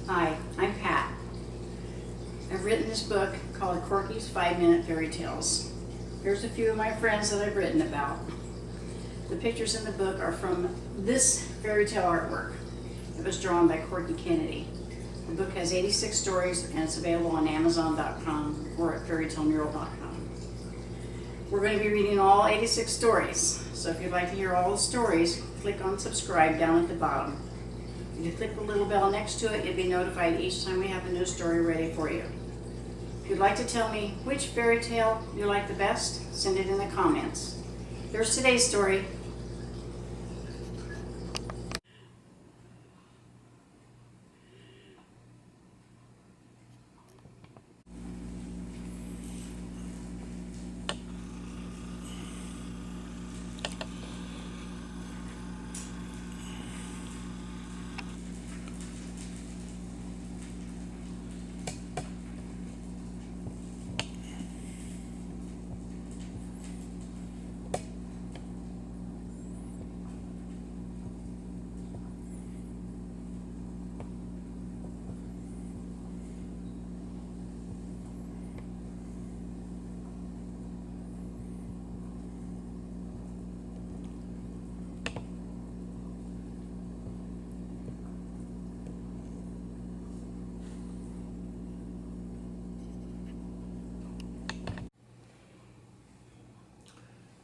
Hi, I'm Pat. I've written this book called Corky's 5-Minute Fairy Tales. Here's a few of my friends that I've written about. The pictures in the book are from this fairy tale artwork. It was drawn by Corky Kennedy. The book has 86 stories and it's available on Amazon.com or at fairytalemural.com. We're going to be reading all 86 stories, so if you'd like to hear all the stories, click on subscribe down at the bottom. If you click the little bell next to it, you'll be notified each time we have a new story ready for you. If you'd like to tell me which fairy tale you like the best, send it in the comments. Here's today's story.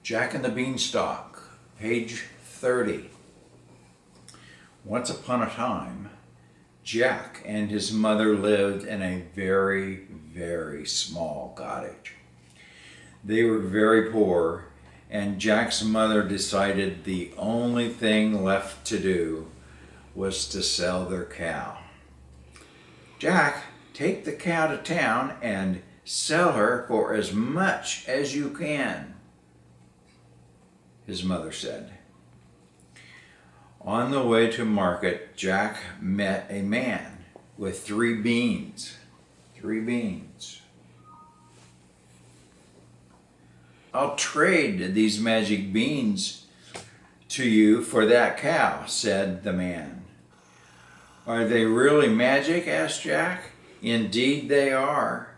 Jack and the Beanstalk, page 30. Once upon a time, Jack and his mother lived in a very, very small cottage. They were very poor, and Jack's mother decided the only thing left to do was to sell their cow. Jack, take the cow to town and sell her for as much as you can, his mother said. On the way to market, Jack met a man with 3 beans. 3 beans. I'll trade these magic beans to you for that cow, said the man. Are they really magic? Asked Jack. Indeed they are.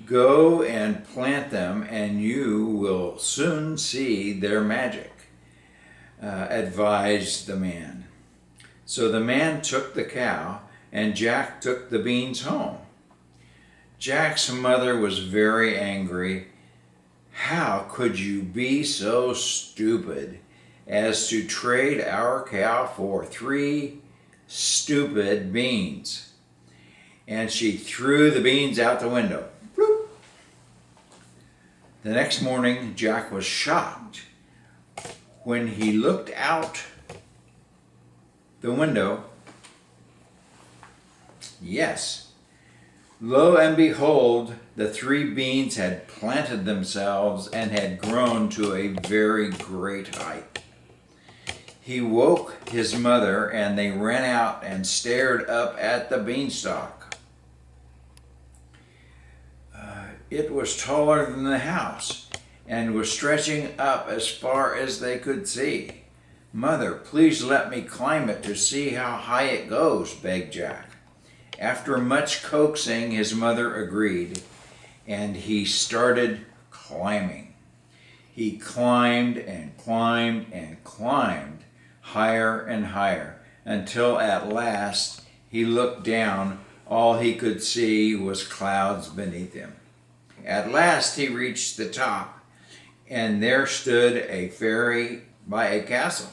Go and plant them and you will soon see their magic, advised the man. So the man took the cow and Jack took the beans home. Jack's mother was very angry. How could you be so stupid as to trade our cow for 3 stupid beans? And she threw the beans out the window. The next morning, Jack was shocked when he looked out the window. Yes, lo and behold, the 3 beans had planted themselves and had grown to a very great height. He woke his mother and they ran out and stared up at the beanstalk. It was taller than the house and was stretching up as far as they could see. Mother, please let me climb it to see how high it goes, begged Jack. After much coaxing, his mother agreed, and he started climbing. He climbed and climbed and climbed higher and higher until at last he looked down. All he could see was clouds beneath him. At last he reached the top, and there stood a fairy by a castle.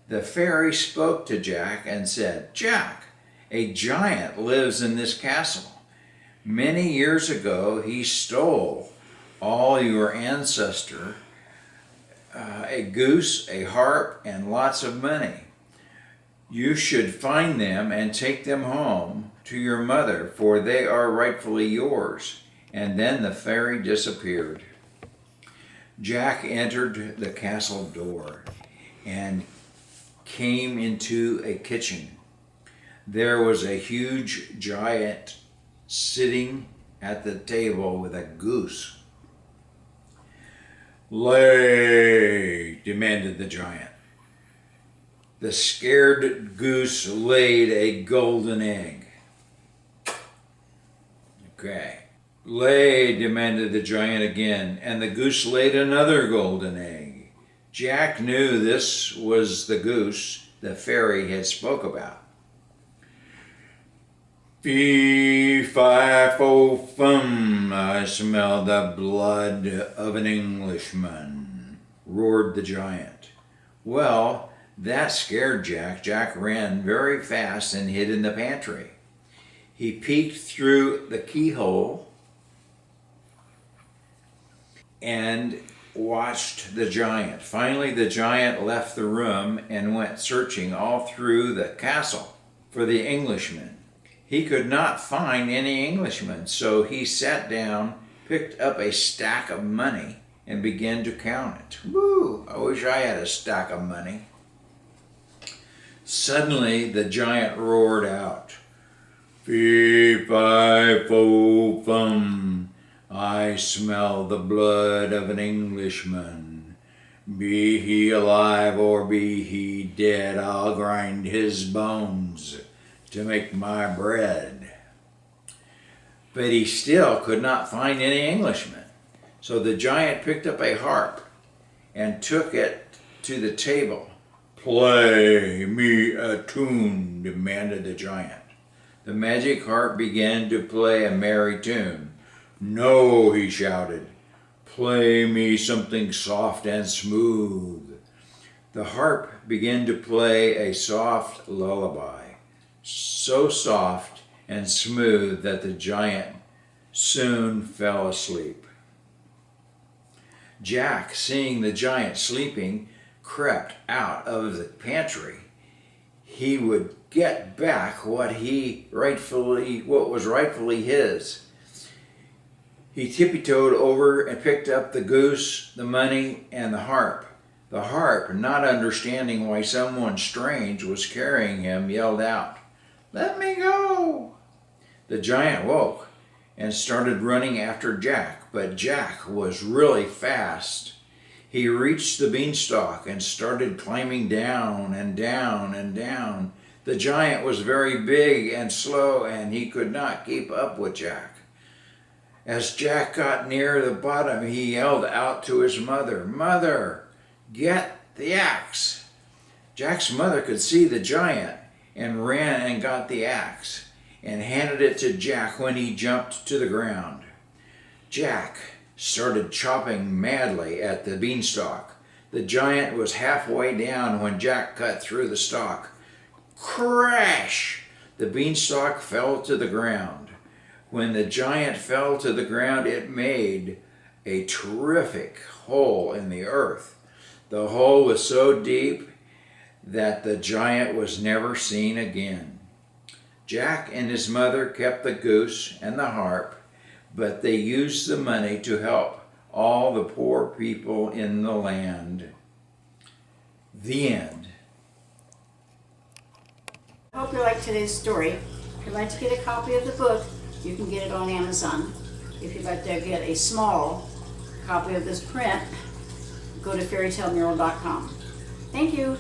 The fairy spoke to Jack and said, Jack, a giant lives in this castle. Many years ago he stole all your ancestor, a goose, a harp, and lots of money. You should find them and take them home to your mother, for they are rightfully yours. And then the fairy disappeared. Jack entered the castle door and came into a kitchen. There was a huge giant sitting at the table with a goose. "Lay," demanded the giant. The scared goose laid a golden egg. Okay. Lay, demanded the giant again, and the goose laid another golden egg. Jack knew this was the goose the fairy had spoke about. Fee, fi, fo, fum, I smell the blood of an Englishman, roared the giant. Well, that scared Jack. Jack ran very fast and hid in the pantry. He peeked through the keyhole and watched the giant. Finally, the giant left the room and went searching all through the castle for the Englishman. He could not find any Englishman, so he sat down, picked up a stack of money, and began to count it. Woo! I wish I had a stack of money. Suddenly, the giant roared out, Fee, fi, fo, fum, I smell the blood of an Englishman. Be he alive or be he dead, I'll grind his bones to make my bread. But he still could not find any Englishman. So the giant picked up a harp and took it to the table. Play me a tune, demanded the giant. The magic harp began to play a merry tune. No, he shouted, play me something soft and smooth. The harp began to play a soft lullaby, so soft and smooth that the giant soon fell asleep. Jack, seeing the giant sleeping, crept out of the pantry. He would get back what was rightfully his. He tippy-toed over and picked up the goose, the money, and the harp. The harp, not understanding why someone strange was carrying him, yelled out, Let me go! The giant woke and started running after Jack, but Jack was really fast. He reached the beanstalk and started climbing down and down and down. The giant was very big and slow, and he could not keep up with Jack. As Jack got near the bottom, he yelled out to his mother, Mother, get the axe. Jack's mother could see the giant and ran and got the axe and handed it to Jack when he jumped to the ground. Jack started chopping madly at the beanstalk. The giant was halfway down when Jack cut through the stalk. Crash! The beanstalk fell to the ground. When the giant fell to the ground, it made a terrific hole in the earth. The hole was so deep that the giant was never seen again. Jack and his mother kept the goose and the harp, but they used the money to help all the poor people in the land. The end. I hope you liked today's story. If you'd like to get a copy of the book, you can get it on Amazon. If you'd like to get a small copy of this print, go to fairytalemural.com. Thank you.